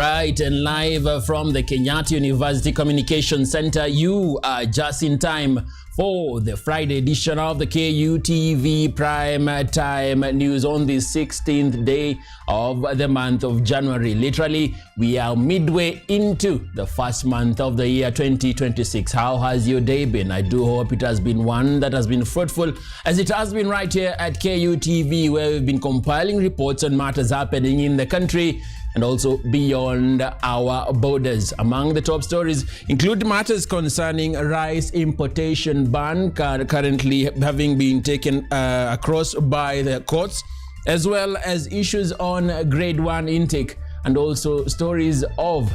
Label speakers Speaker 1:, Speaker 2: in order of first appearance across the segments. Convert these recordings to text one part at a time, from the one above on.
Speaker 1: right, and live from the Kenyatta University Communication Center, you are just in time for the Friday edition of the KUTV Prime Time News on the 16th day of the month of January. Literally, we are midway into the first month of the year 2026. How has your day been? I do hope it has been one that has been fruitful, as it has been right here at KUTV, where we've been compiling reports on matters happening in the country and also beyond our borders. Among the top stories include matters concerning rice importation ban currently having been taken across by the courts, as well as issues on grade 1 intake, and also stories of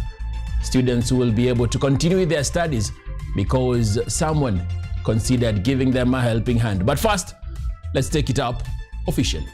Speaker 1: students who will be able to continue with their studies because someone considered giving them a helping hand. But first, let's take it up officially.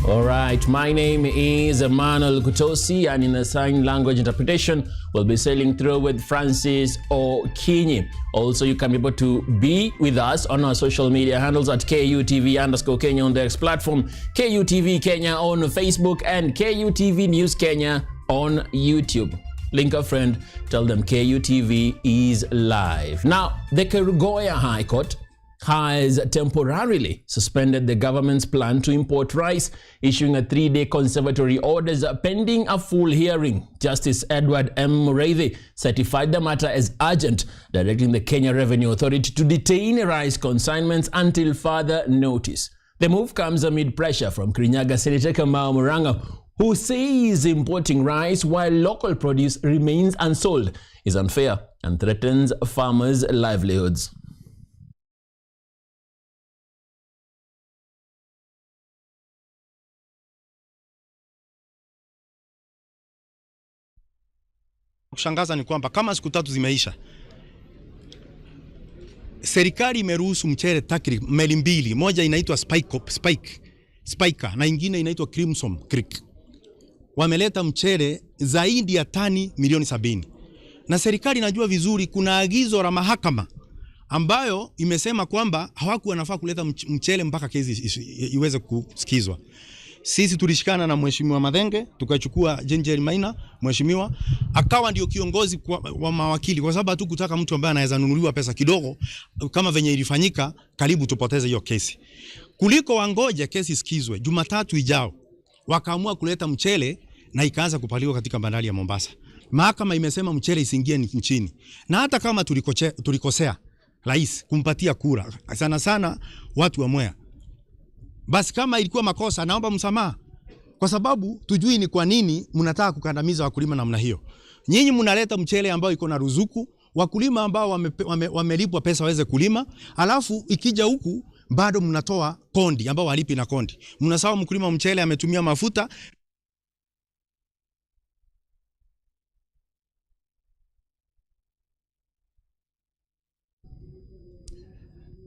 Speaker 1: All right, my name is Emanuel Kutosi, and in a sign language interpretation, we'll be sailing through with Francis Okinyi. Also, you can be able to be with us on our social media handles at KUTV_Kenya on the X platform, KUTV Kenya on Facebook, and KUTV News Kenya on YouTube. Link a friend, tell them KUTV is live. Now, the Kerugoya High Court has temporarily suspended the government's plan to import rice, issuing a 3-day conservatory orders pending a full hearing. Justice Edward M. Mureithi certified the matter as urgent, directing the Kenya Revenue Authority to detain rice consignments until further notice. The move comes amid pressure from Kirinyaga Senator Kamau Muranga, who says importing rice while local produce remains unsold is unfair and threatens farmers' livelihoods.
Speaker 2: Kushangaza ni kwamba kama siku 3 zimeisha, serikali imeruhusu mchele takriban meli mbili, moja inaitwa Spiker na ingine inaitwa Crimson Creek. Wameleta mchele zaidi ya tani milioni 70. Na serikali inajua vizuri kuna agizo la mahakama ambayo imesema kwamba hawakuwa wanafaa kuleta mchele mpaka kesi iweze kusikizwa. Sisi tulishikana na Mheshimiwa Madenge, tukachukua Jenjeri Maina, mheshimiwa akawa ndio kiongozi wa mawakili, kwa sababu hatukutaka mtu ambaye anaweza nunuliwa pesa kidogo kama venye ilifanyika, karibu tupoteze hiyo kesi. Kuliko wangoje kesi sikizwe, Jumatatu ijao wakaamua kuleta mchele na ikaanza kupaliwa katika bandari ya Mombasa. Mahakama imesema mchele isiingie nchini. Na hata kama tulikosea rais kumpatia kura, sana watu wa Mwea, basi kama ilikuwa makosa, naomba msamaha, kwa sababu tujui ni kwa nini mnataka kukandamiza wakulima namna hiyo. Nyinyi mnaleta mchele ambao iko na ruzuku, wakulima ambao wamelipwa pesa waweze kulima, alafu ikija huku bado mnatoa kondi ambao walipi na kondi. Mnasahau mkulima mchele ametumia mafuta.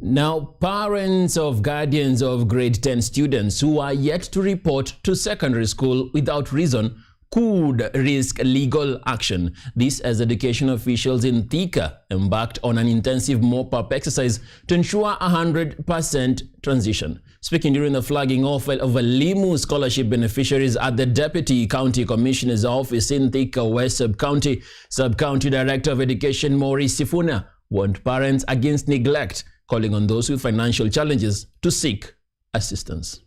Speaker 1: Now, parents of guardians of grade 10 students who are yet to report to secondary school without reason could risk legal action. This as education officials in Thika embarked on an intensive mop-up exercise to ensure 100% transition. Speaking during the flagging off of a Limu scholarship beneficiaries at the Deputy County Commissioner's office in Thika West Sub-County, Sub-County Director of Education Maurice Sifuna warned parents against neglect, calling on those with financial challenges to seek assistance.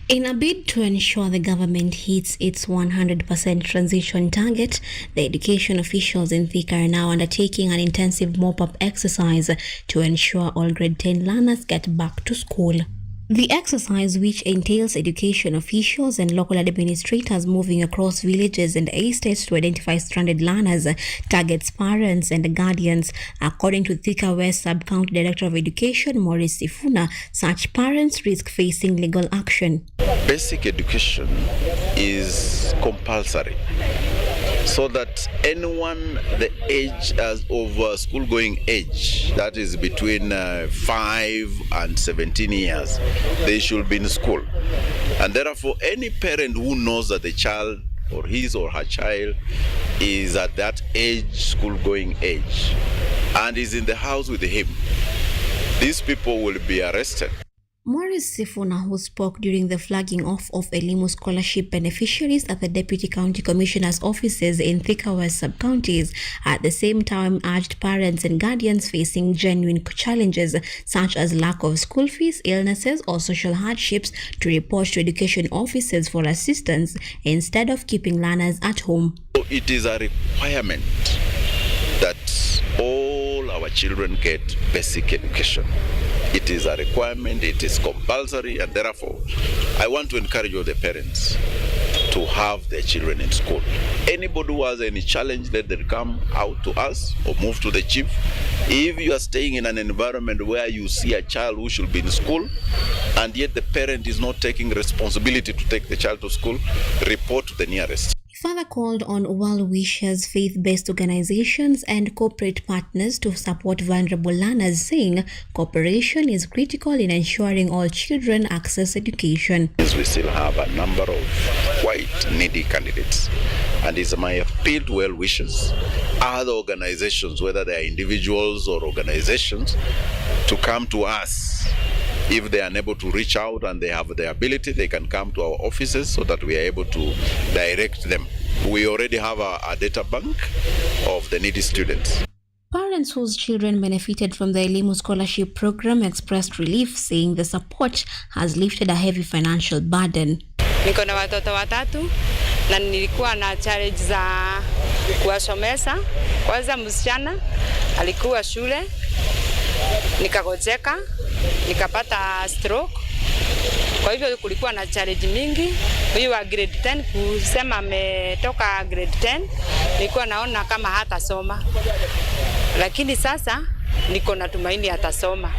Speaker 3: In a bid to ensure the government hits its 100% transition target, the education officials in Thika are now undertaking an intensive mop-up exercise to ensure all grade 10 learners get back to school. The exercise, which entails education officials and local administrators moving across villages and estates to identify stranded learners, targets parents and guardians. According to Thika West Sub-County Director of Education, Maurice Sifuna, such parents risk facing legal action.
Speaker 4: Basic education is compulsory so that anyone the age of school-going age, that is between 5 and 17 years, they should be in school. And therefore, any parent who knows that the child or his or her child is at that age, school-going age, and is in the house with him, these people will be arrested.
Speaker 3: Morris Sifuna, who spoke during the flagging off of Elimu scholarship beneficiaries at the Deputy County Commissioner's offices in Thika West sub-counties, at the same time urged parents and guardians facing genuine challenges such as lack of school fees, illnesses or social hardships to report to education officers for assistance instead of keeping learners at home.
Speaker 4: So it is a requirement that all our children get basic education. It is a requirement, it is compulsory, and therefore I want to encourage all the parents to have their children in school. Anybody who has any challenge, let them come out to us or move to the chief. If you are staying in an environment where you see a child who should be in school and yet the parent is not taking responsibility to take the child to school, report to the nearest.
Speaker 3: Further called on well-wishers, faith-based organizations and corporate partners to support vulnerable learners, saying cooperation is critical in ensuring all children access education.
Speaker 4: We still have a number of quite needy candidates, and it's my appeal to well-wishers, other organizations, whether they are individuals or organizations, to come to us. If they are unable to reach out and they have the ability, they can come to our offices so that we are able to direct them. We already have a data bank of the needy students.
Speaker 3: Parents whose children benefited from the Elimu scholarship program expressed relief, saying the support has lifted a heavy financial burden.
Speaker 5: Niko na watoto watatu na nilikuwa na challenge za kuwasomesha. Kwanza msichana alikuwa shule, nikagojeka, nikapata stroke. Kwa hivyo kulikuwa na challenge mingi. Huyu wa grade 10 kusema ametoka grade 10, nilikuwa naona kama hatasoma. Lakini sasa niko na tumaini atasoma.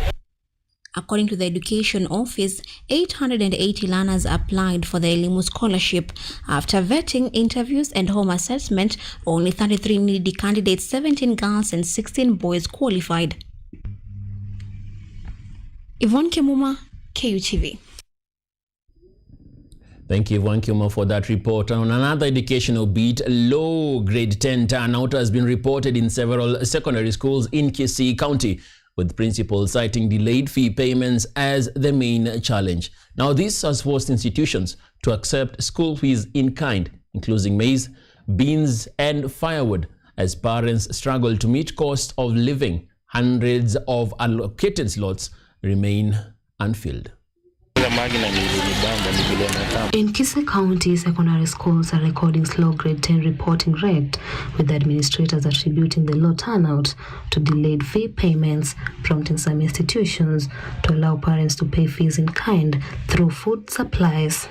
Speaker 3: According to the Education Office, 880 learners applied for the Elimu scholarship. After vetting, interviews and home assessment, only 33 needy candidates, 17 girls and 16 boys qualified. Yvonne Kimuma, KUTV.
Speaker 1: Thank you, Yvonne Kimuma, for that report. And on another educational beat, low grade 10 turnout has been reported in several secondary schools in Kisii County, with principals citing delayed fee payments as the main challenge. Now, this has forced institutions to accept school fees in kind, including maize, beans, and firewood, as parents struggle to meet cost of living. Hundreds of allocated slots remain unfilled.
Speaker 6: In Kisii County, secondary schools are recording slow grade 10 reporting rate, with administrators attributing the low turnout to delayed fee payments, prompting some institutions to allow parents to pay fees in kind through food supplies.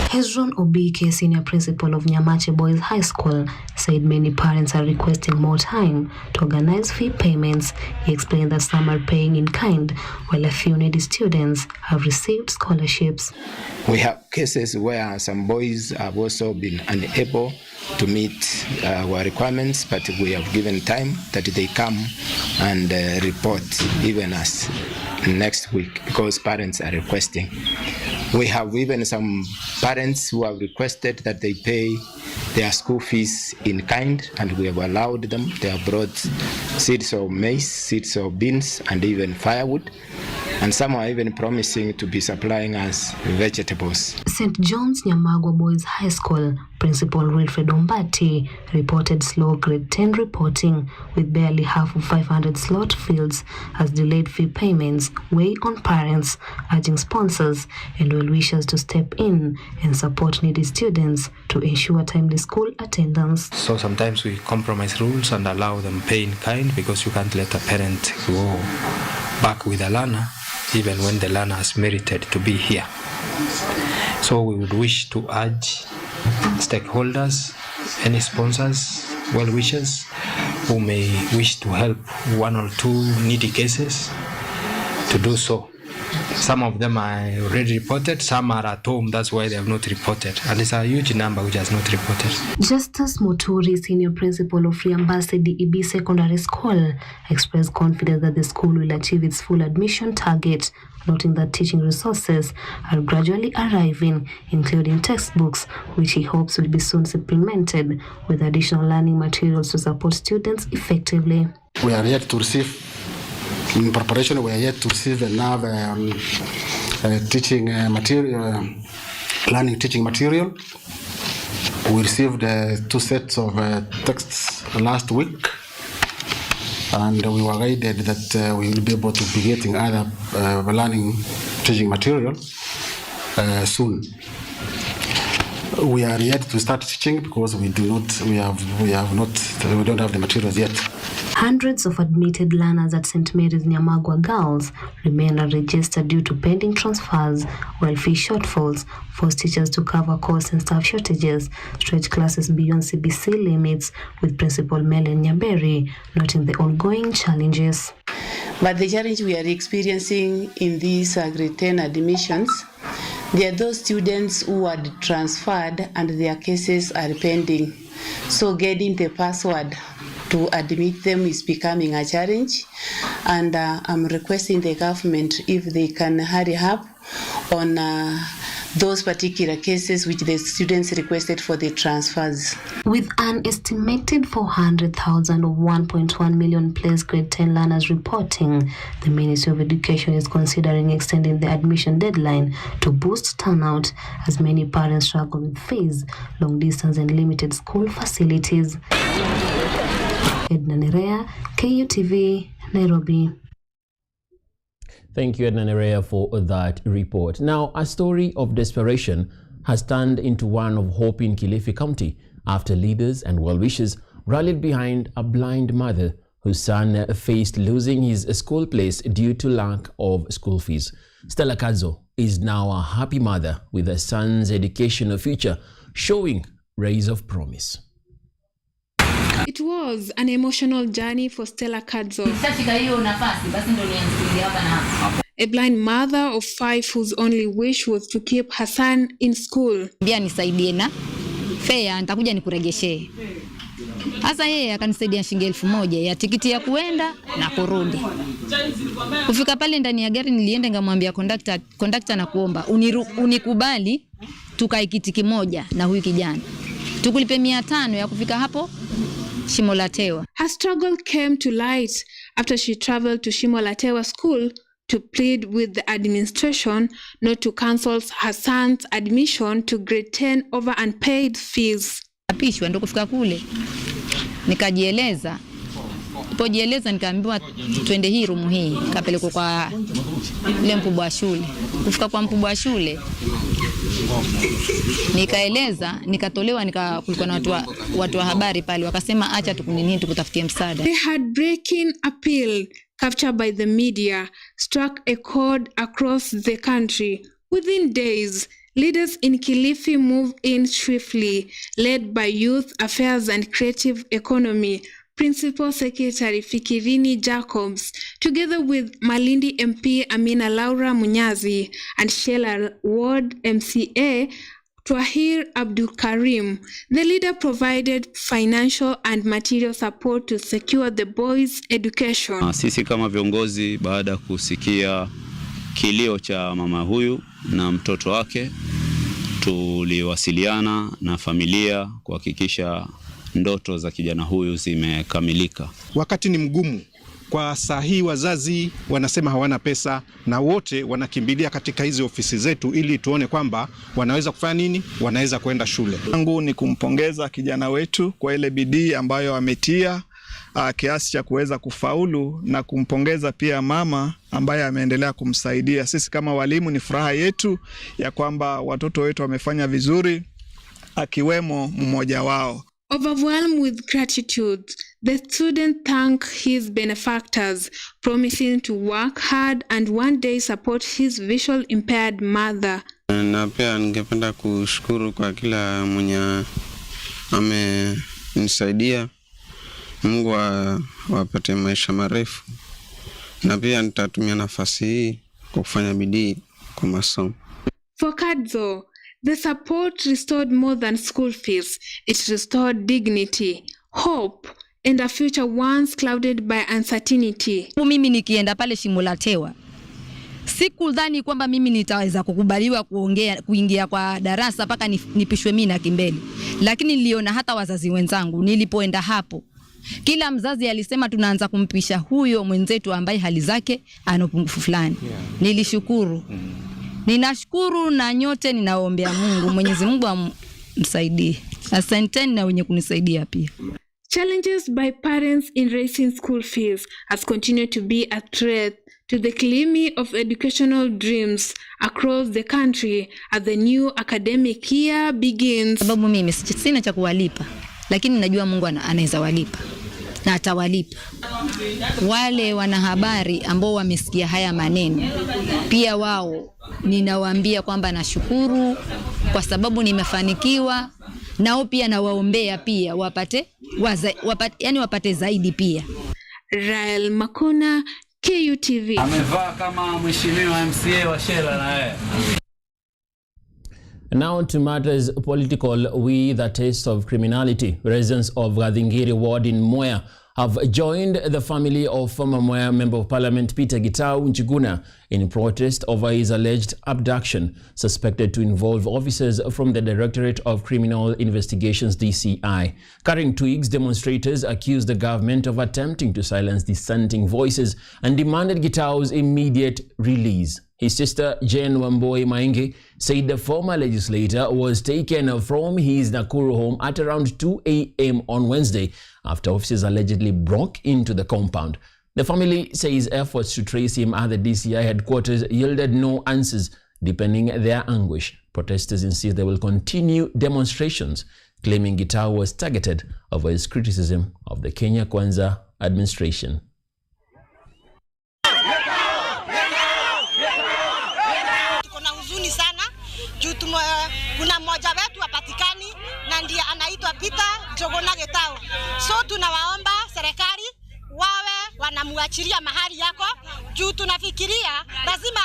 Speaker 6: Hezron Obike, senior principal of Nyamache Boys High School, said many parents are requesting more time to organize fee payments. He explained that some are paying in kind, while a few needy students have received scholarships.
Speaker 7: We have cases where some boys have also been unable to meet our requirements, but we have given time that they come and report even as next week, because parents are requesting. We have even some parents who have requested that they pay their school fees in kind, and we have allowed them. They have brought seeds of maize, seeds of beans, and even firewood. And some are even promising to be supplying us vegetables.
Speaker 6: St. John's Nyamagwa Boys High School Principal Wilfred Ombati reported slow grade 10 reporting, with barely half of 500 slot fields, as delayed fee payments weigh on parents, urging sponsors and well-wishers to step in and support needy students to ensure timely school attendance.
Speaker 8: So sometimes we compromise rules and allow them pay in kind, because you can't let a parent go back with a learner even when the learner has merited to be here. So we would wish to urge stakeholders, any sponsors, well-wishers who may wish to help one or two needy cases to do so, Some of them are already reported, some are at home, that's why they have not reported. And it's a huge number which has not reported.
Speaker 6: Justus Muturi, senior principal of Riambase DEB Secondary School, expressed confidence that the school will achieve its full admission target, noting that teaching resources are gradually arriving, including textbooks, which he hopes will be soon supplemented with additional learning materials to support students effectively.
Speaker 9: We are yet to receive, in preparation, we are yet to receive enough teaching material, learning teaching material. We received 2 sets of texts last week, and we were guided that we will be able to be getting other learning teaching material soon. We are yet to start teaching because we don't have the materials yet.
Speaker 6: Hundreds of admitted learners at St. Mary's Nyamagwa Girls remain unregistered due to pending transfers, while fee shortfalls force teachers to cover costs and staff shortages, stretch classes beyond CBC limits, with Principal Melen Nyaberi noting the ongoing challenges.
Speaker 10: But the challenge we are experiencing in these grade 10 admissions, there are those students who are transferred and their cases are pending. So getting the password to admit them is becoming a challenge, and I'm requesting the government if they can hurry up on those particular cases which the students requested for the transfers.
Speaker 6: With an estimated 400,000 of 1.1 million placed grade 10 learners reporting, the Ministry of Education is considering extending the admission deadline to boost turnout, as many parents struggle with fees, long distance and limited school facilities. Edna Nerea, KUTV, Nairobi.
Speaker 1: Thank you, Edna Nerea, for that report. Now, a story of desperation has turned into one of hope in Kilifi County after leaders and well-wishers rallied behind a blind mother whose son faced losing his school place due to lack of school fees. Stella Kadzo is now a happy mother with her son's educational future showing rays of promise.
Speaker 11: It was an emotional journey for Stella Kadzo, a blind mother of 5 whose only wish was to keep her son in school.
Speaker 12: Sasa yeye akanisaidia shilingi 1000 ya tikiti ya kuenda na kurudi. Kufika pale ndani ya gari nilienda ngamwambia conductor na kuomba unikubali tukae kiti kimoja na huyu kijana. Tukulipe 500 ya kufika hapo Shimo la Tewa.
Speaker 11: Her struggle came to light after she traveled to Shimo la Tewa school to plead with the administration not to cancel her son's admission to grade 10 over unpaid fees.
Speaker 12: Apishwa ndo kufika kule. Nikajieleza. Nipojieleza nikaambiwa twende hii room hii, kapelekwa kwa ile mkubwa wa shule. Kufika kwa mkubwa wa shule nikaeleza, nikatolewa, kulikuwa na watu wa habari pale wakasema acha tukutafutie msaada.
Speaker 11: The heartbreaking appeal captured by the media struck a chord across the country. Within days, leaders in Kilifi moved in swiftly, led by Youth Affairs and Creative Economy Principal Secretary Fikirini Jacobs, together with Malindi MP Amina Laura Munyazi and Shela Ward MCA Twahir Abdul Karim. The leader provided financial and material support to secure the boys' education.
Speaker 13: Sisi kama viongozi, baada kusikia kilio cha mama huyu na mtoto wake, tuliwasiliana na familia kuhakikisha ndoto za kijana huyu zimekamilika.
Speaker 14: Wakati ni mgumu kwa saa hii, wazazi wanasema hawana pesa na wote wanakimbilia katika hizi ofisi zetu ili tuone kwamba wanaweza kufanya nini, wanaweza kwenda shule.
Speaker 15: Yangu ni kumpongeza kijana wetu kwa ile bidii ambayo ametia kiasi cha kuweza kufaulu, na kumpongeza pia mama ambaye ameendelea kumsaidia. Sisi kama walimu ni furaha yetu ya kwamba watoto wetu wamefanya vizuri, akiwemo mmoja wao.
Speaker 11: Overwhelmed with gratitude, the student thanked his benefactors, promising to work hard and one day support his visual impaired mother.
Speaker 16: Na pia ningependa kushukuru kwa kila mwenye amenisaidia. Mungu awapate maisha marefu. Na pia nitatumia nafasi hii kufanya bidii kwa masomo.
Speaker 11: For Kadzo, the support restored more than school fees. It restored dignity, hope, and a future once clouded by uncertainty.
Speaker 12: Mimi nikienda pale Shimo la Tewa, sikudhani kwamba mimi nitaweza kukubaliwa kuingia kwa darasa mpaka nipishwe mimi na kimbele. Lakini niliona hata wazazi wenzangu nilipoenda hapo, kila mzazi alisema tunaanza kumpisha huyo mwenzetu ambaye hali zake ana upungufu fulani. Nilishukuru. Ninashukuru na nyote ninaombea Mungu, Mwenyezi Mungu amsaidie. Asanteni na wenye kunisaidia pia.
Speaker 11: Challenges by parents in raising school fees has continued to be a threat to the claiming of educational dreams across the country as the new academic year begins.
Speaker 12: Sababu mimi sina cha kuwalipa, lakini najua Mungu anaweza walipa na atawalipa. Wale wanahabari ambao wamesikia haya maneno, pia wao ninawaambia kwamba nashukuru kwa sababu nimefanikiwa, nao pia nawaombea pia wapate zaidi pia.
Speaker 11: Rael Makuna, KUTV.
Speaker 17: Amevaa kama mheshimiwa MCA wa Shela na yeye.
Speaker 1: Now to matters political. With a taste of criminality, residents of Gadhingiri ward in Mwea have joined the family of former Mwea Member of Parliament Peter Gitau Njuguna in protest over his alleged abduction, suspected to involve officers from the Directorate of Criminal Investigations (DCI). Carrying twigs, demonstrators accused the government of attempting to silence dissenting voices and demanded Gitau's immediate release. His sister, Jane Wamboi Maingi, said the former legislator was taken from his Nakuru home at around 2 a.m. on Wednesday after officers allegedly broke into the compound. The family says efforts to trace him at the DCI headquarters yielded no answers, deepening their anguish. Protesters insist they will continue demonstrations, claiming Gitau was targeted over his criticism of the Kenya Kwanza administration.
Speaker 18: Kuna mmoja wetu hapatikani na ndiye anaitwa Peter Njuguna Gitau. So tunawaomba serikali wawe wanamuachilia mahali yako juu tunafikiria lazima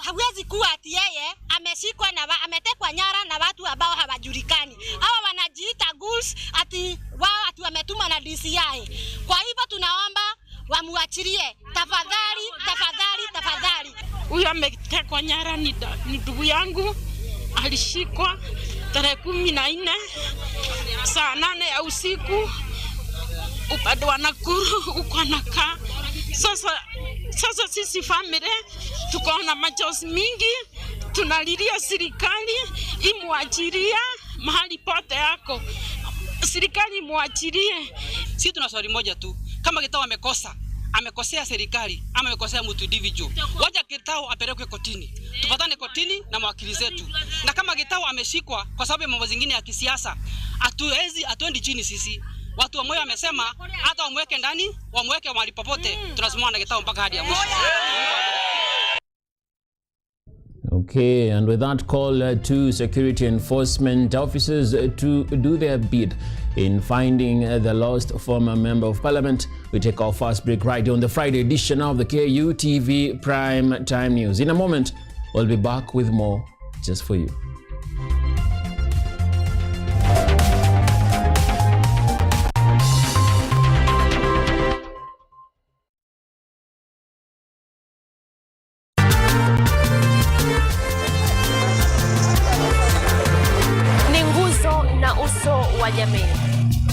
Speaker 18: hawezi kuwa ati yeye ameshikwa na ametekwa nyara na watu ambao hawajulikani. Hawa wanajiita ghouls ati wao ati wametumwa na DCI. Kwa hivyo tunaomba wamuachilie tafadhali, tafadhali, tafadhali.
Speaker 19: Huyu ametekwa nyara ni ndugu yangu, alishikwa tarehe 14 saa 8 ya usiku upande wa Nakuru uko anakaa. Sasa sisi family tuko na machozi mingi, tunalilia serikali imwachilie mahali pote yako. Serikali imwachilie.
Speaker 20: Sisi tuna swali moja tu, kama Gitau amekosea serikali ama amekosea mtu individual, wacha Gitau apelekwe kotini, tupatane kotini na mawakili zetu. Na kama Gitau ameshikwa kwa sababu ya mambo zingine ya kisiasa, atuendi chini sisi. Watu wa Moyo wamesema hata wamweke ndani, wamweke mahali popote, tunasimama na Gitau mpaka hadi ya mwisho.
Speaker 1: Okay, and with that call to security enforcement officers to do their bit in finding the lost former Member of Parliament, we take our first break right on the Friday edition of the KUTV Prime Time News. In a moment, we'll be back with more just for you.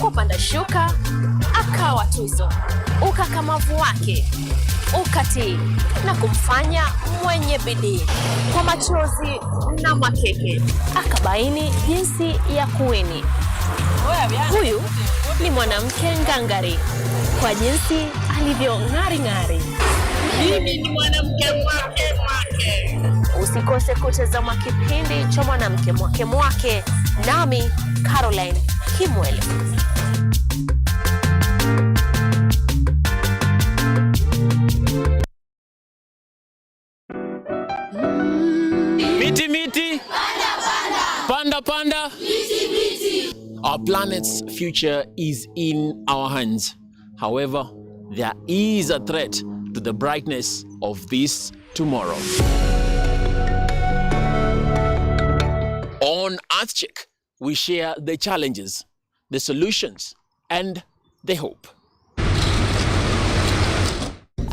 Speaker 21: Kupanda shuka akawa tuzo, ukakamavu wake ukatii na kumfanya mwenye bidii. Kwa machozi na makeke akabaini jinsi ya kuwini. Huyu ni mwanamke ngangari kwa jinsi alivyo ng'ari.
Speaker 19: Mimi ni mwanamke mwake.
Speaker 21: Usikose kutazama kipindi cha mwanamke mwake nami Caroline Kimwele.
Speaker 1: Miti. Panda. Miti. Our planet's future is in our hands. However, there is a threat to the brightness of this tomorrow. On Earth Check, we share the challenges, the solutions, and the hope.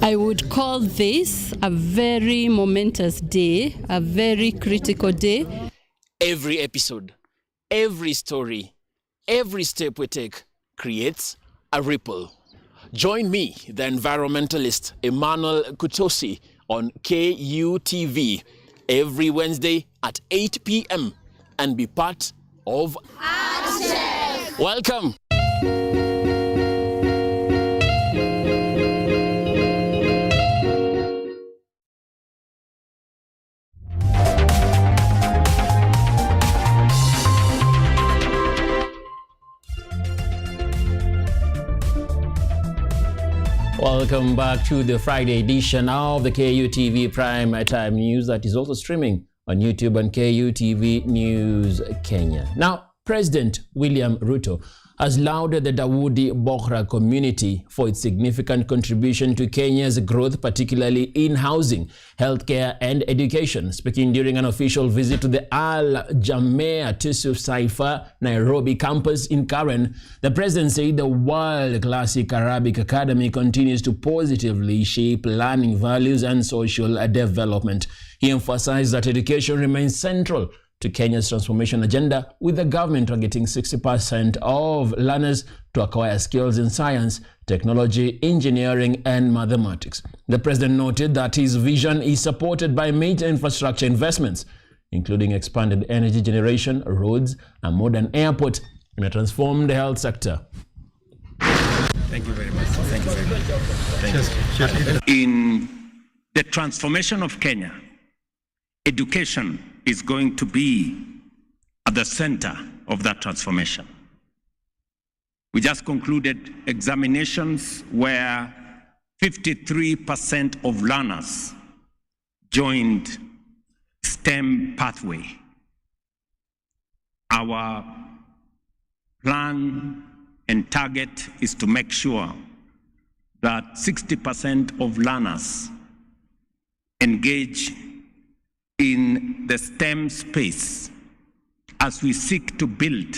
Speaker 2: I would call this a very momentous day, a very critical day.
Speaker 1: Every episode, every story, every step we take creates a ripple. Join me, the environmentalist Emanuel Kutosi, on KUTV every Wednesday at 8 p.m. and be part of Action. Welcome. Welcome back to the Friday edition of the KUTV Prime Time News that is also streaming on YouTube and KUTV News Kenya. Now, President William Ruto has lauded the Dawoodi Bohra community for its significant contribution to Kenya's growth, particularly in housing, healthcare, and education. Speaking during an official visit to the Al Jamea Tisuf Saifa Nairobi campus in Karen, the president said the world classic Arabic Academy continues to positively shape learning values and social development. He emphasized that education remains central to Kenya's transformation agenda, with the government targeting 60% of learners to acquire skills in science, technology, engineering, and mathematics. The president noted that his vision is supported by major infrastructure investments, including expanded energy generation, roads, a modern airport, and a transformed health sector.
Speaker 22: Thank you very much. Thank you very much. In the transformation of Kenya, education is going to be at the center of that transformation. We just concluded examinations where 53% of learners joined STEM pathway. Our plan and target is to make sure that 60% of learners engage in the STEM space as we seek to build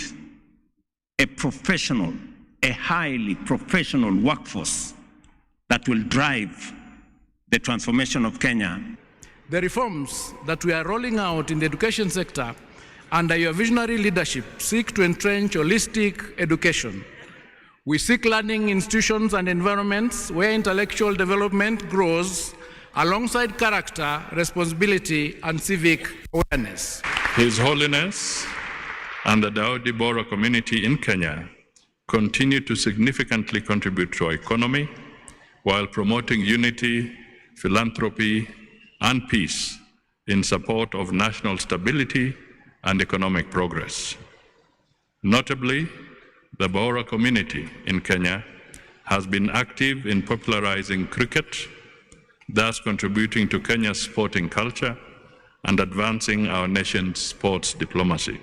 Speaker 22: a professional, a highly professional workforce that will drive the transformation of Kenya.
Speaker 23: The reforms that we are rolling out in the education sector under your visionary leadership seek to entrench holistic education. We seek learning institutions and environments where intellectual development grows alongside character, responsibility, and civic awareness.
Speaker 24: His Holiness and the Dawoodi Bohra community in Kenya continue to significantly contribute to our economy while promoting unity, philanthropy, and peace in support of national stability and economic progress. Notably, the Bohra community in Kenya has been active in popularizing cricket, thus contributing to Kenya's sporting culture and advancing our nation's sports diplomacy.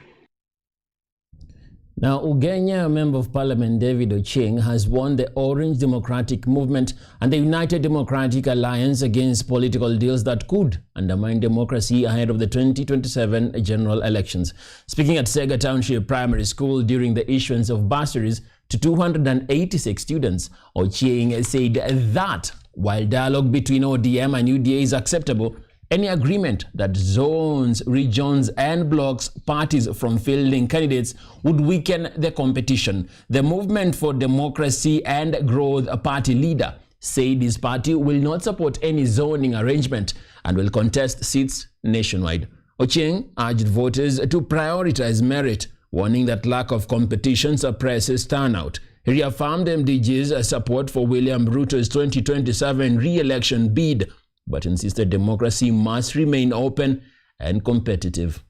Speaker 1: Now, Ugenya Member of Parliament David Ochieng has won the Orange Democratic Movement and the United Democratic Alliance against political deals that could undermine democracy ahead of the 2027 general elections. Speaking at Sega Township Primary School during the issuance of bursaries to 286 students, Ochieng said that while dialogue between ODM and UDA is acceptable, any agreement that zones, regions, and blocks parties from fielding candidates would weaken the competition. The Movement for Democracy and Growth party leader said his party will not support any zoning arrangement and will contest seats nationwide. Ochieng urged voters to prioritize merit, warning that lack of competition suppresses turnout. He reaffirmed MDG's support for William Ruto's 2027 re-election bid, but insisted democracy must remain open and competitive.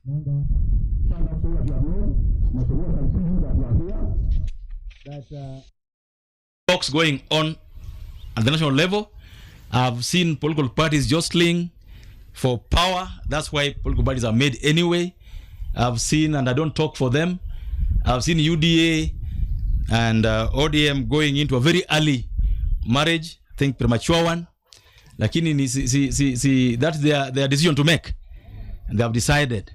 Speaker 25: Talks going on at the national level. I've seen political parties jostling for power. That's why political parties are made anyway. I've seen, and I don't talk for them, I've seen UDA and ODM going into a very early marriage, I think premature one. Lakini that's their decision to make, and they have decided.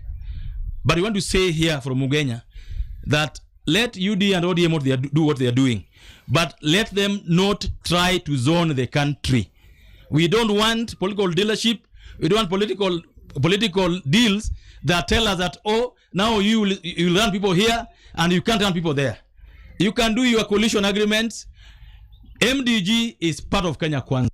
Speaker 25: But we want to say here from Mugenya that let UD and ODM do what they are doing, but let them not try to zone the country. We don't want political dealership. We don't want political deals that tell us that, oh, now you run people here and you can't run people there. You can do your coalition agreements. MDG is part of Kenya Kwanza.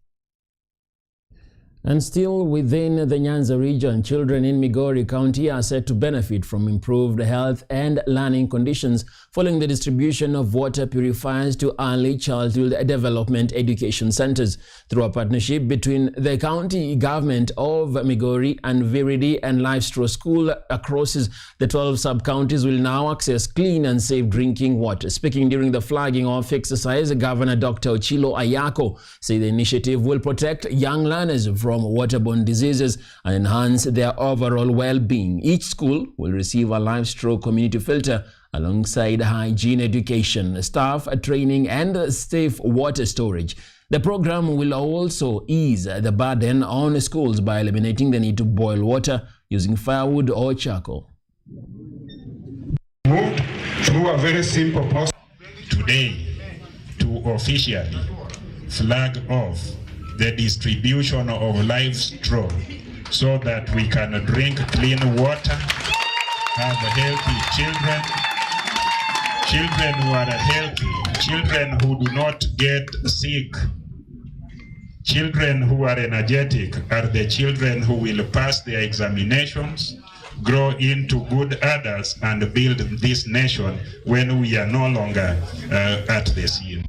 Speaker 1: And still within the Nyanza region, children in Migori County are set to benefit from improved health and learning conditions following the distribution of water purifiers to early childhood development education centers. Through a partnership between the county government of Migori and Viridi and Livestraw School across the 12 sub-counties will now access clean and safe drinking water. Speaking during the flagging off exercise, Governor Dr. Ochilo Ayako said the initiative will protect young learners from waterborne diseases and enhance their overall well-being. Each school will receive a Livestraw community filter alongside hygiene education, staff training and safe water storage. The program will also ease the burden on schools by eliminating the need to boil water using firewood or charcoal.
Speaker 3: Moved through a very simple process today to officially flag off the distribution of Livestraw so that we can drink clean water, have healthy children who are healthy, children who do not get sick, children who are energetic are the children who will pass their examinations, grow into good adults, and build this nation when we are no longer at the scene.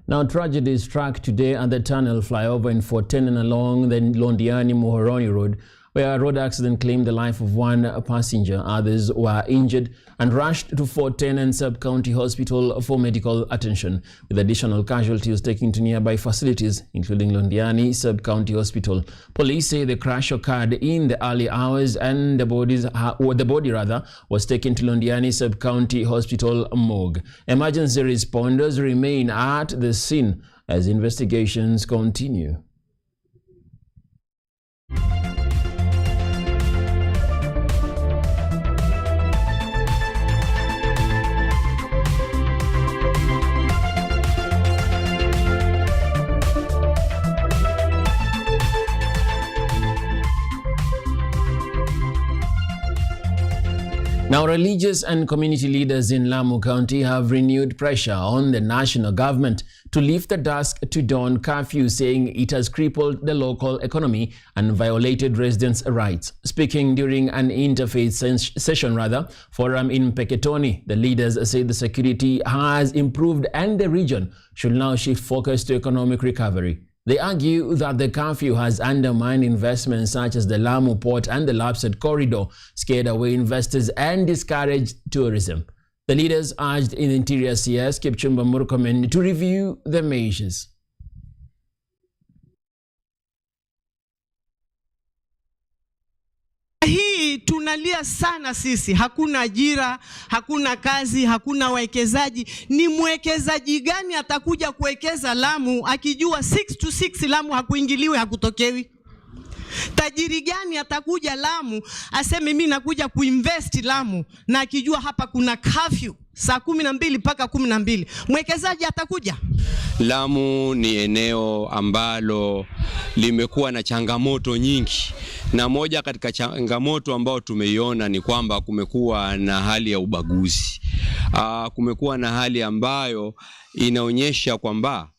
Speaker 1: Now, tragedy struck today at the tunnel flyover in Fort Tenan along the Londiani-Muhoroni Road, where a road accident claimed the life of one passenger. Others were injured and rushed to Fort Tenan Sub-County Hospital for medical attention, with additional casualties taken to nearby facilities, including Londiani Sub-County Hospital. Police say the crash occurred in the early hours and the body was taken to Londiani Sub-County Hospital morgue. Emergency responders remain at the scene as investigations continue. Now, religious and community leaders in Lamu County have renewed pressure on the national government to lift the dusk to dawn curfew, saying it has crippled the local economy and violated residents' rights. Speaking during an interfaith session forum in Peketoni, the leaders said the security has improved and the region should now shift focus to economic recovery. They argue that the curfew has undermined investments such as the Lamu Port and the Lapsed Corridor, scared away investors and discouraged tourism. The leaders urged in Interior CS Kipchumba Murkomen to review the measures.
Speaker 4: Hii tunalia sana sisi, hakuna ajira, hakuna kazi, hakuna wawekezaji. Ni mwekezaji gani atakuja kuwekeza Lamu akijua 6 to 6 Lamu hakuingiliwi, hakutokewi? Tajiri gani atakuja Lamu aseme mimi nakuja kuinvest Lamu na akijua hapa kuna curfew saa 12 mpaka 12? Mwekezaji atakuja?
Speaker 5: Lamu ni eneo ambalo limekuwa na changamoto nyingi, na moja katika changamoto ambao tumeiona ni kwamba kumekuwa na hali ya ubaguzi. Kumekuwa na hali ambayo inaonyesha kwamba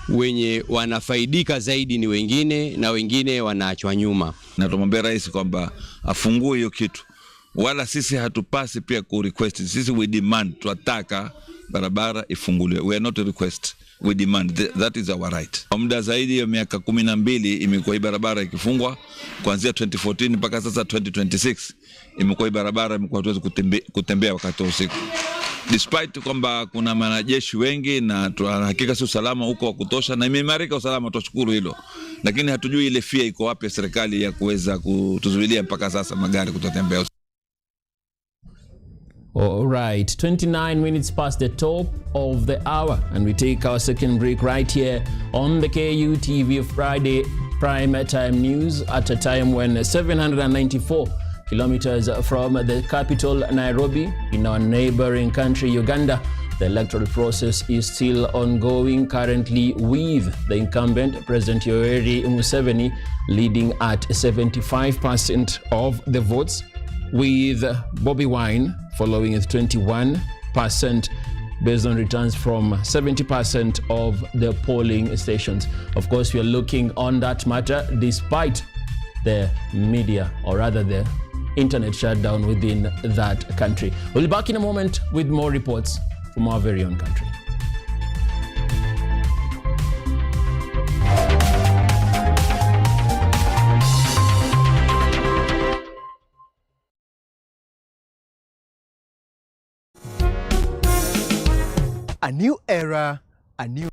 Speaker 5: wenye wanafaidika zaidi ni wengine na wengine wanaachwa nyuma.
Speaker 7: Na tumwambia rais kwamba afungue hiyo kitu, wala sisi hatupasi pia ku request. Sisi we demand, tunataka barabara ifunguliwe. We are not a request, we demand. That is our right. Kwa muda zaidi ya miaka 12 imekuwa hii barabara ikifungwa, kuanzia 2014 mpaka sasa 2026 imekuwa hii barabara imekuwa hatuwezi kutembea wakati wa usiku. Despite kwamba kuna wanajeshi wengi na hakika si usalama huko wa kutosha na imeimarika usalama, tushukuru hilo, lakini hatujui ile fia iko wapi serikali ya kuweza kutuzuilia mpaka sasa magari kutotembea.
Speaker 1: All right, 29 minutes past the top of the hour, and we take our second break right here on the KUTV Friday Prime Time News at a time when 794 kilometers from the capital, Nairobi, in our neighboring country, Uganda, the electoral process is still ongoing currently, with the incumbent President Yoweri Museveni leading at 75% of the votes, with Bobi Wine following with 21% based on returns from 70% of the polling stations. Of course, we are looking on that matter despite the media, or rather the internet shutdown within that country. We'll be back in a moment with more reports from our very own country.
Speaker 6: A new era, a new...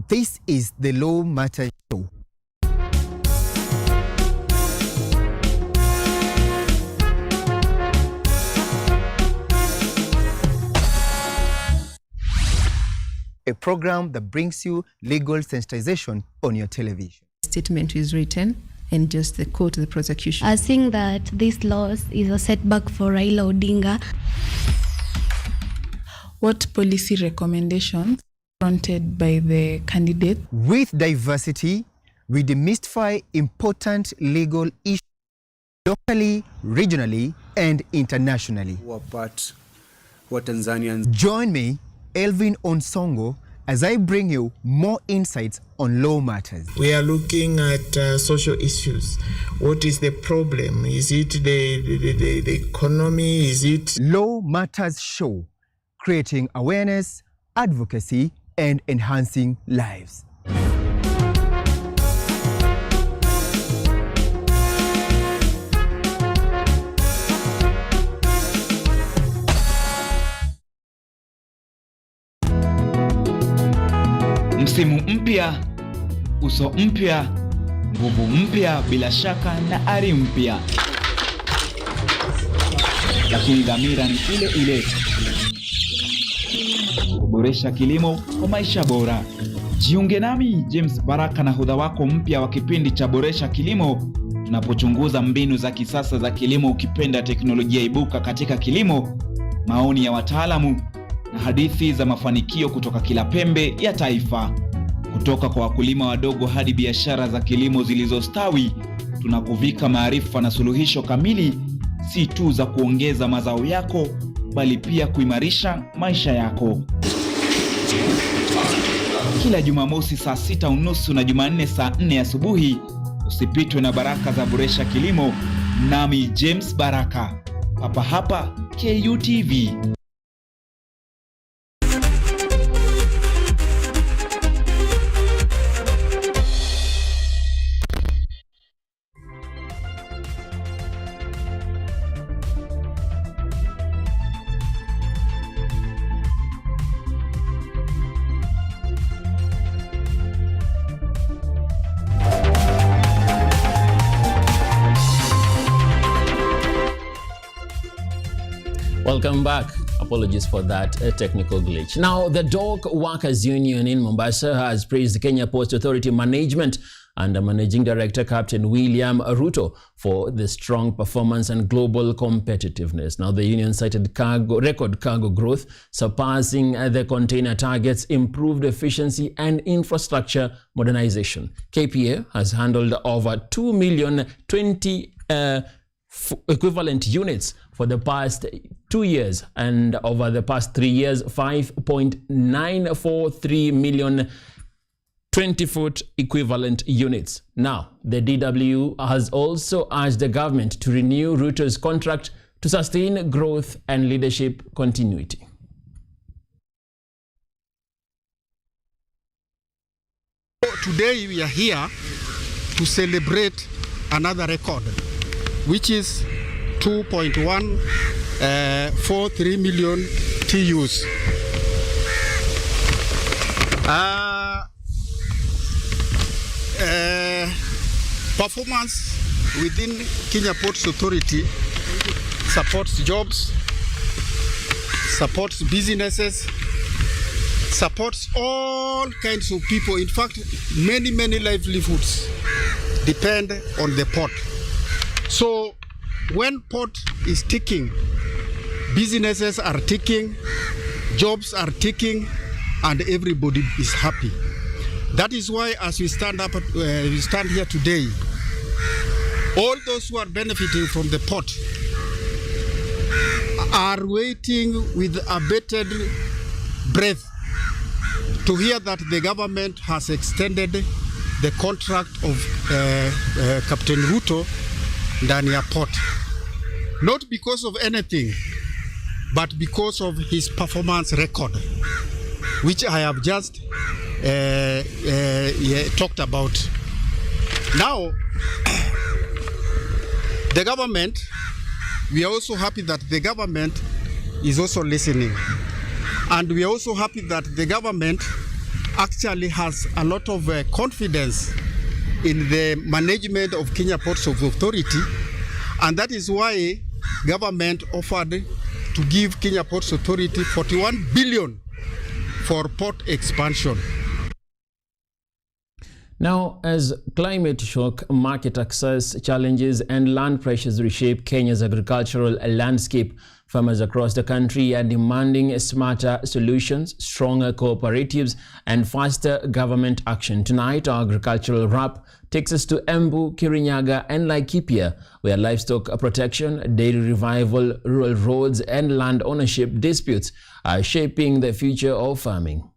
Speaker 6: This is the Law Matters Show. A program that brings you legal sensitization on your television.
Speaker 8: Statement is written and just the quote the prosecution.
Speaker 9: I think that this loss is a setback for Raila Odinga.
Speaker 8: What policy recommendations fronted by the candidate?
Speaker 6: With diversity, we demystify important legal issues locally, regionally, and internationally.
Speaker 10: What Tanzanians...
Speaker 6: Join me, Elvin Onsongo, as I bring you more insights on law matters.
Speaker 13: We are looking at social issues. What is the problem? Is it the economy? Is it...
Speaker 6: Law Matters Show, creating awareness, advocacy, and enhancing lives.
Speaker 26: Msimu mpya, uso mpya, nguvu mpya, bila shaka na ari mpya. Lakini dhamira ni ile ile. Kuboresha kilimo kwa maisha bora. Jiunge nami James Baraka na hodha wako mpya wa kipindi cha Boresha Kilimo, tunapochunguza mbinu za kisasa za kilimo, ukipenda teknolojia ibuka katika kilimo, maoni ya wataalamu na hadithi za mafanikio kutoka kila pembe ya taifa. Kutoka kwa wakulima wadogo hadi biashara za kilimo zilizostawi, tunakuvika maarifa na suluhisho kamili, si tu za kuongeza mazao yako, bali pia kuimarisha maisha yako. Kila Jumamosi saa 6:30 na Jumanne saa 4 asubuhi, usipitwe na baraka za Boresha Kilimo, nami James Baraka, hapa hapa KUTV.
Speaker 1: Welcome back. Apologies for that technical glitch. Now, the Dock Workers Union in Mombasa has praised the Kenya Post Authority management and Managing Director Captain William Ruto for the strong performance and global competitiveness. Now, the union cited record cargo growth, surpassing the container targets, improved efficiency and infrastructure modernization. KPA has handled over 2,020,000 equivalent units for the past 2 years, and over the past 3 years, 5.943 million 20-foot equivalent units. Now, the DW has also urged the government to renew Ruto's contract to sustain growth and leadership continuity.
Speaker 27: Today we are here to celebrate another record, which is 2.143 million TUs. Performance within Kenya Ports Authority supports jobs, supports businesses, supports all kinds of people. In fact, many livelihoods depend on the port. So when port is ticking, businesses are ticking, jobs are ticking, and everybody is happy. That is why, as we stand here today, all those who are benefiting from the port are waiting with a bated breath to hear that the government has extended the contract of Captain Ruto ndani ya port. Not because of anything, but because of his performance record, which I have just talked about. Now, the government, we are also happy that the government is also listening. And we are also happy that the government actually has a lot of confidence in the management of Kenya Ports Authority. And that is why government offered to give Kenya Ports Authority 41 billion for port expansion.
Speaker 1: Now, as climate shock, market access challenges and land pressures reshape Kenya's agricultural landscape, farmers across the country are demanding smarter solutions, stronger cooperatives, and faster government action. Tonight, our agricultural wrap takes us to Embu, Kirinyaga, and Laikipia, where livestock protection, dairy revival, rural roads, and land ownership disputes are shaping the future of farming.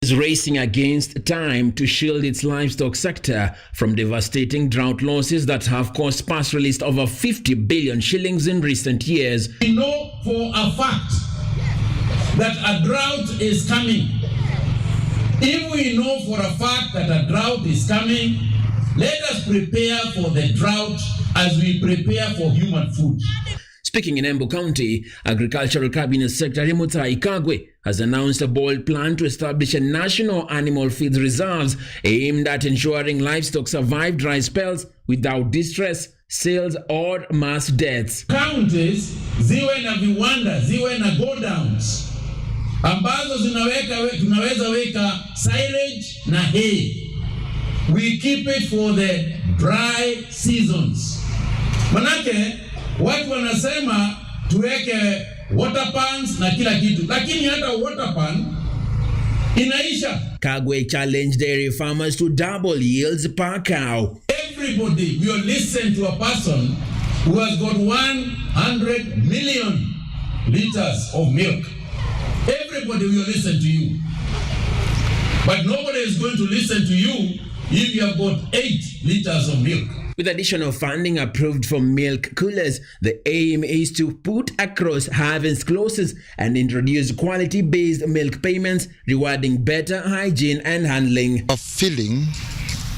Speaker 1: Is racing against time to shield its livestock sector from devastating drought losses that have cost pastoralists over 50 billion shillings in recent years.
Speaker 11: We know for a fact that a drought is coming. If we know for a fact that a drought is coming, let us prepare for the drought as we prepare for human food.
Speaker 1: Speaking in Embu County, Agricultural Cabinet Secretary Mutahi Kagwe has announced a bold plan to establish a national animal feed reserves aimed at ensuring livestock survive dry spells without distress, sales, or mass deaths.
Speaker 11: Counties ziwe na viwanda, ziwe na go downs ambazo tunaweza weka silage na hay. We keep it for the dry seasons. Manake watu wanasema tuweke water pans na kila kitu, lakini hata water pan inaisha.
Speaker 1: Kagwe challenged dairy farmers to double yields per cow.
Speaker 11: Everybody will listen to a person who has got 100 million liters of milk. Everybody will listen to you. But nobody is going to listen to you if you have got 8 liters of milk.
Speaker 1: With additional funding approved for milk coolers, the aim is to put across harvest clauses and introduce quality-based milk payments, rewarding better hygiene and handling.
Speaker 12: A feeling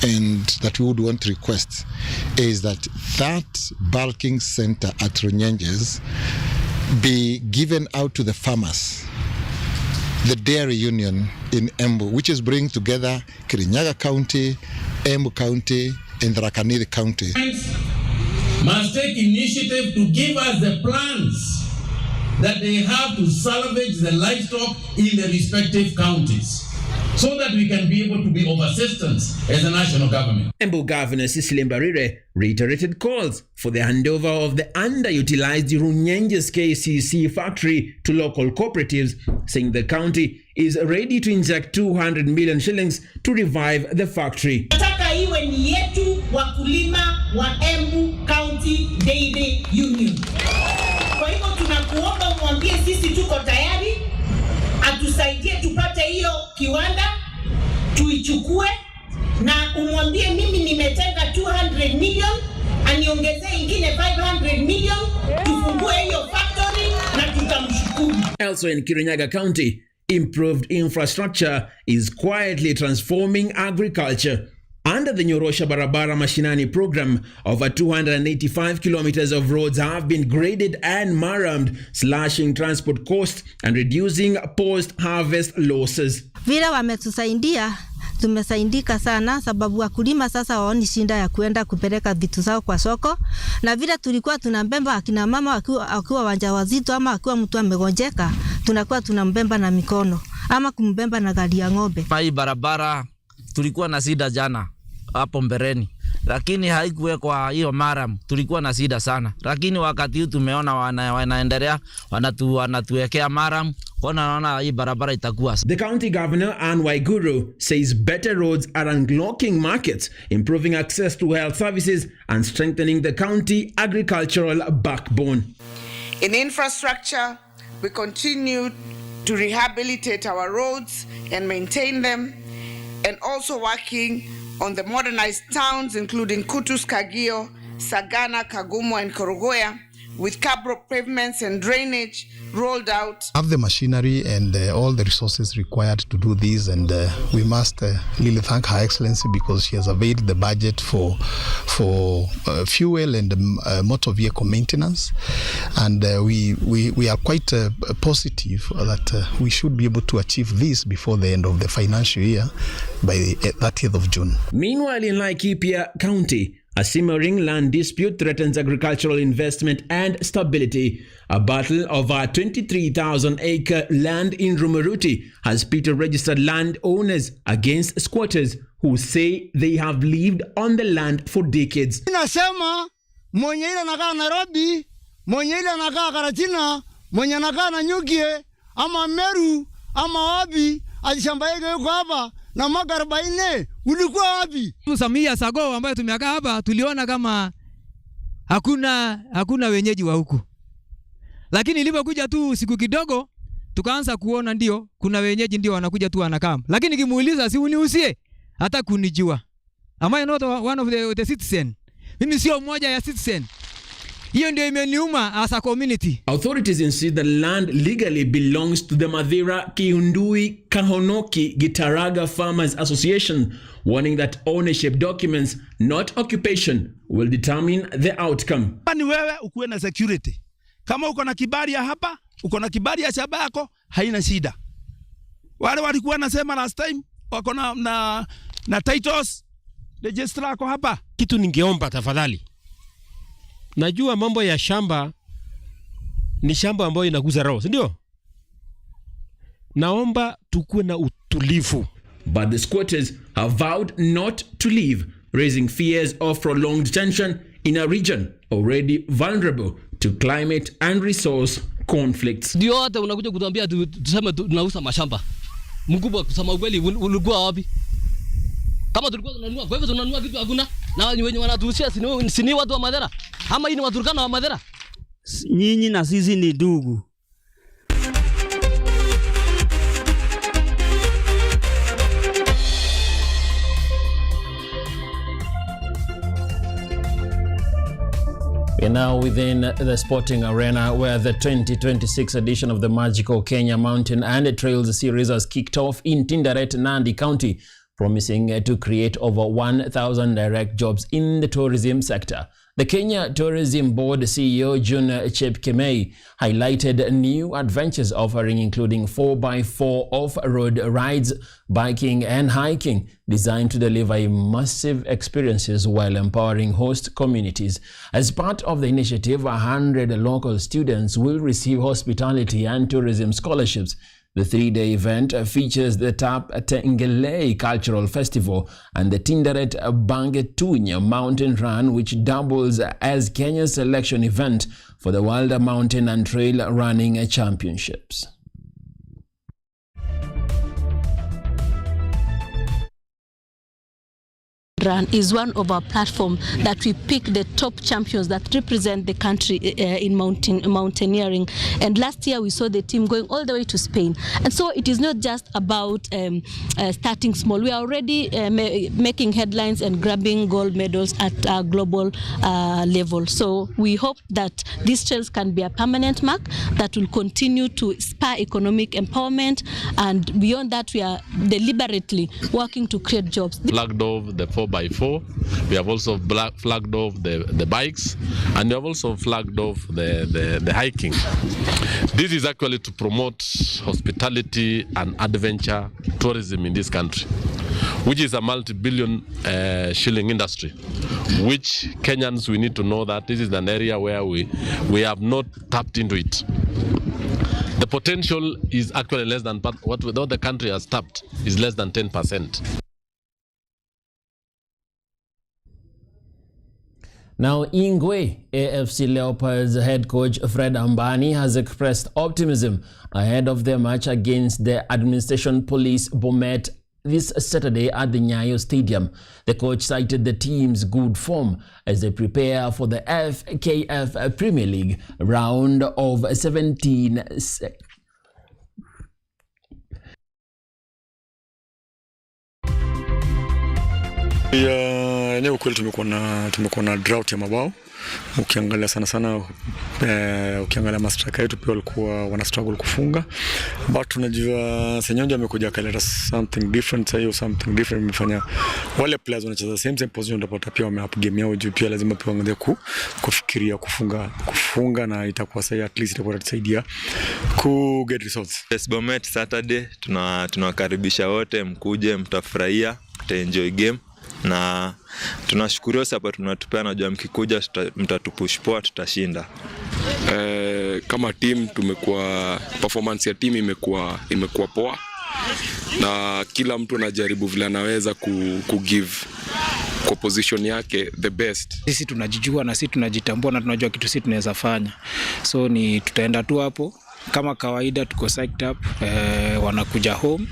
Speaker 12: and that we would want to request is that bulking center at Runyenjes be given out to the farmers. The dairy union in Embu, which is bringing together Kirinyaga County, Embu County, and Tharaka County.
Speaker 11: Must take initiative to give us the plans that they have to salvage the livestock in the respective counties, so that we can be able to be of assistance as a national government.
Speaker 1: Embu Governor Cecily Mbarire reiterated calls for the handover of the underutilized Runyenjes KCC factory to local cooperatives, saying the county is ready to inject 200 million shillings to revive the factory.
Speaker 14: Nataka iwe ni yetu wakulima wa Embu County Dairy Union. Kwa hivyo tunakuomba mwambie sisi tuko tayari, atusaidie tupate hiyo kiwanda, tuichukue, na umwambie mimi nimetenga 200 million, aniongezee ingine 500 million, tufungue hiyo factory na tutamshukuru.
Speaker 1: Also in Kirinyaga County, improved infrastructure is quietly transforming agriculture. Under the Nyorosha Barabara Mashinani program, over 285 kilometers of roads have been graded and murramed, slashing transport costs and reducing post-harvest losses.
Speaker 15: Vile wametusaidia tumesaidika sana, sababu wakulima sasa waoni shinda ya kuenda kupeleka vitu zao kwa soko, na vile tulikuwa tunambemba akina mama akiwa wajawazito ama akiwa mtu amegonjeka, tunakuwa tunambemba na mikono ama kumbemba na gari ya ng'ombe.
Speaker 16: Hii barabara tulikuwa na shida jana hapo mbeleni, lakini haikuwekwa hiyo maram, tulikuwa na shida sana, lakini wakati huu tumeona wanaendelea wanatuwekea maram. The
Speaker 1: county governor, Anne Waiguru, says better roads are unlocking markets, improving access to health services and strengthening the county agricultural backbone.
Speaker 17: In infrastructure, we continue to rehabilitate our roads and maintain them, and also working on the modernized towns including Kutosi, Kagio, Sagana, Kagumo and Korogoya, with curb pavements and drainage rolled out.
Speaker 18: Have the machinery and all the resources required to do this, and we must really thank Her Excellency because she has availed the budget for fuel and motor vehicle maintenance, and we are quite positive that we should be able to achieve this before the end of the financial year by the 30th of June.
Speaker 1: Meanwhile, in Laikipia County, a simmering land dispute threatens agricultural investment and stability. A battle over 23,000-acre land in Rumuruti has pitted registered landowners against squatters who say they have lived on the land for decades.
Speaker 19: Nasema mwenye ile anakaa Nairobi, mwenye ile anakaa Karatina, mwenye anakaa Nanyuki ama Meru ama wapi, alishamba yake yuko hapa na mwaka 40 ulikuwa wapi?
Speaker 20: Samia Sago ambayo tumekaa hapa tuliona kama hakuna wenyeji wa huku. Lakini ilipokuja tu siku kidogo tukaanza kuona ndio kuna wenyeji ndio wanakuja tu wanakaa. Lakini kimuuliza si uniusie hata kunijua. Am I not one of the citizen? Mimi sio mmoja ya citizen. Hiyo ndio imeniuma as a community.
Speaker 1: Authorities insist the land legally belongs to the Mathira Kihundui Kahonoki Gitaraga Farmers Association, warning that ownership documents, not occupation, will determine the outcome.
Speaker 21: Ni wewe ukuwe na security. Kama uko na kibali ya hapa, uko na kibali ya shamba yako, haina shida. Wale walikuwa nasema last time wako na titles registrar yako hapa.
Speaker 28: Kitu ningeomba tafadhali. Najua mambo ya shamba ni shamba ambayo inaguza roho, si ndio? Naomba tukuwe na utulivu.
Speaker 1: But the squatters have vowed not to leave, raising fears of prolonged tension in a region already vulnerable to climate and resource conflicts.
Speaker 29: Ndio hata unakuja kutuambia tuseme tunauza mashamba. Mkubwa kusema ukweli ulikuwa wapi? Kama tulikuwa tunanunua, kwa hivyo tunanunua vitu hakuna. Na wenye wanatuhusia sini watu wa Mathira. Ama hii ni Waturkana wa Mathira.
Speaker 30: Nyinyi na sisi ni ndugu.
Speaker 1: We're now within the sporting arena where the 2026 edition of the Magical Kenya Mountain and Trails series has kicked off in Tinderet, Nandi County, promising to create over 1,000 direct jobs in the tourism sector. The Kenya Tourism Board CEO June Chepkemei highlighted new adventures offering including 4x4 off-road rides, biking and hiking designed to deliver immersive experiences while empowering host communities. As part of the initiative, 100 local students will receive hospitality and tourism scholarships. The three-day event features the Tap Tengelei Cultural Festival and the Tinderet Bangetunya Mountain Run, which doubles as Kenya's selection event for the World Mountain and Trail Running Championships.
Speaker 31: Run is one of our platforms that we pick the top champions that represent the country in mountaineering. And last year we saw the team going all the way to Spain. And so it is not just about starting small. We are already making headlines and grabbing gold medals at a global level. So we hope that these trails can be a permanent mark that will continue to spur economic empowerment. And beyond that, we are deliberately working to create jobs.
Speaker 32: Flagged off the 4x4. We have also flagged off the bikes, and we have also flagged off the hiking. This is actually to promote hospitality and adventure tourism in this country. which is a multi-billion shilling industry, which Kenyans, we need to know that this is an area where we have not tapped into it. The potential is actually less than, but what the country has tapped is less than 10%.
Speaker 1: Now, Ingwe, AFC Leopards head coach Fred Ambani has expressed optimism ahead of their match against the Administration Police Bomet this Saturday at the Nyayo Stadium. The coach cited the team's good form as they prepare for the FKF Premier League round of 17.
Speaker 2: Eneo kweli tumekuwa na drought ya mabao. Ukiangalia sana ukiangalia mastrika yetu pia walikuwa wana struggle kufunga, but unajua Senyonja amekuja akaleta something different. Hiyo something different imefanya wale players wanacheza same position, utapata pia wame up game yao juu, pia lazima pia waanze kufikiria kufunga na itakuwa sahihi, at least itakuwa itatusaidia ku get results.
Speaker 3: Yes, Bomet Saturday tunawakaribisha wote, mkuje, mtafurahia, mtaenjoy game na tunashukuru support mnatupea, najua mkikuja mtatupush poa, tutashinda.
Speaker 4: Kama team performance ya team imekuwa poa, na kila mtu anajaribu vile anaweza give kwa position yake the best.
Speaker 5: Sisi tunajijua na sisi tunajitambua na tunajua kitu sisi tunaweza fanya, so ni tutaenda tu hapo kama kawaida, tuko psyched up. Wanakuja home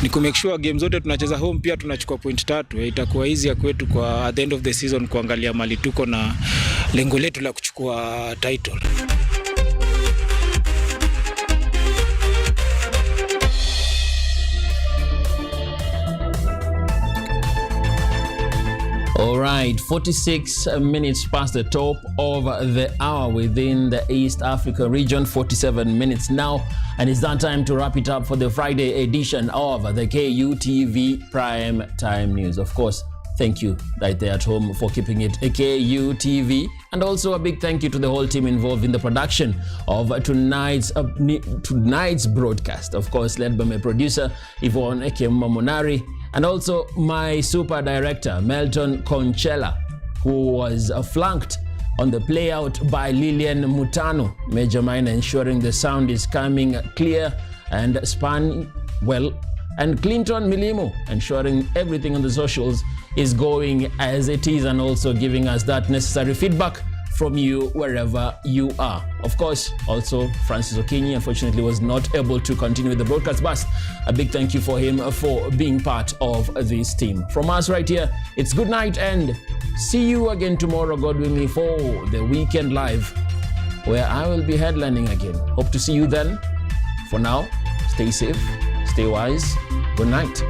Speaker 5: ni ku make sure game zote tunacheza home, pia tunachukua point 3. Itakuwa easy ya kwetu kwa at the end of the season kuangalia mali tuko na lengo letu la kuchukua title.
Speaker 1: All right, 46 minutes past the top of the hour within the East Africa region, 47 minutes now, and it's that time to wrap it up for the Friday edition of the KUTV Prime Time News. Of course, thank you right there at home for keeping it a KUTV, and also a big thank you to the whole team involved in the production of tonight's broadcast. Of course, led by my producer Yvonne Ekemma Monari, and also my super director Melton Conchella, who was flanked on the playout by Lillian Mutano, Major Mine, ensuring the sound is coming clear and span well, and Clinton Milimo, ensuring everything on the socials is going as it is, and also giving us that necessary feedback from you wherever you are. Of course, also Francis Okinyi unfortunately was not able to continue with the broadcast, but a big thank you for him for being part of this team. From us right here, it's good night and see you again tomorrow, God willing, for the Weekend Live, where I will be headlining again. Hope to see you then. For now, stay safe, stay wise. Good night.